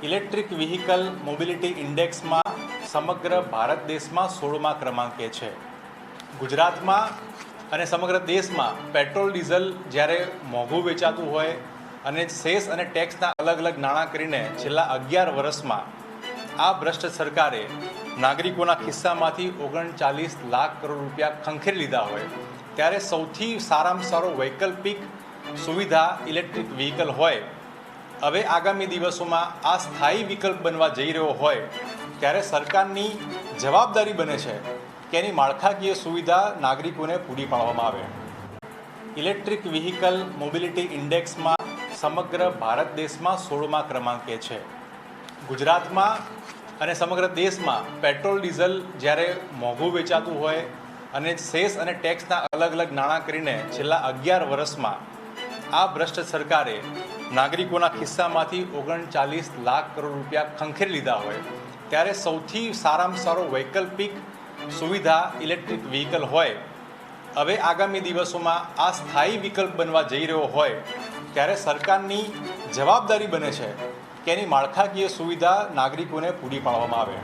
Electric vehicle mobility ઇન્ડેક્સમાં સમગ્ર ભારત દેશમાં 16મા ક્રમાંકે છે। ગુજરાતમાં અને સમગ્ર દેશમાં પેટ્રોલ ડીઝલ જ્યારે મોંઘું વેચાતું હોય અને સેસ અને ટેક્સના અલગ અલગ નાણાં કરીને છેલ્લા 11 વર્ષમાં આ ભ્રષ્ટ સરકારે નાગરિકોના ખિસ્સામાંથી 39 લાખ કરોડ રૂપિયા ખંખેરી લીધા હોય ત્યારે સૌથી સારામાં સારો વૈકલ્પિક સુવિધા ઇલેક્ટ્રિક વ્હીકલ હોય। હવે આગામી દિવસોમાં આ સ્થાયી વિકલ્પ બનવા જઈ રહ્યો હોય ત્યારે સરકારની જવાબદારી બને છે કે એની માળખાકીય સુવિધા નાગરિકોને પૂરી પાડવામાં આવે। ઇલેક્ટ્રિક વ્હીકલ મોબિલિટી ઇન્ડેક્સમાં સમગ્ર ભારત દેશમાં 16મા ક્રમાંકે છે। ગુજરાતમાં અને સમગ્ર દેશમાં પેટ્રોલ ડીઝલ જ્યારે મોંઘું વેચાતું હોય અને સેસ અને ટેક્સના અલગ અલગ નાણાં કરીને છેલ્લા 11 વર્ષમાં આ ભ્રષ્ટ સરકારે નાગરિકોના ખિસ્સામાંથી 39 લાખ કરોડ રૂપિયા ખંખેરી લીધા હોય ત્યારે સૌથી સારામાં સારો વૈકલ્પિક સુવિધા ઇલેક્ટ્રિક વ્હીકલ હોય। હવે આગામી દિવસોમાં આ સ્થાયી વિકલ્પ બનવા જઈ રહ્યો હોય ત્યારે સરકારની જવાબદારી બને છે કે એની માળખાકીય સુવિધા નાગરિકોને પૂરી પાડવામાં આવે।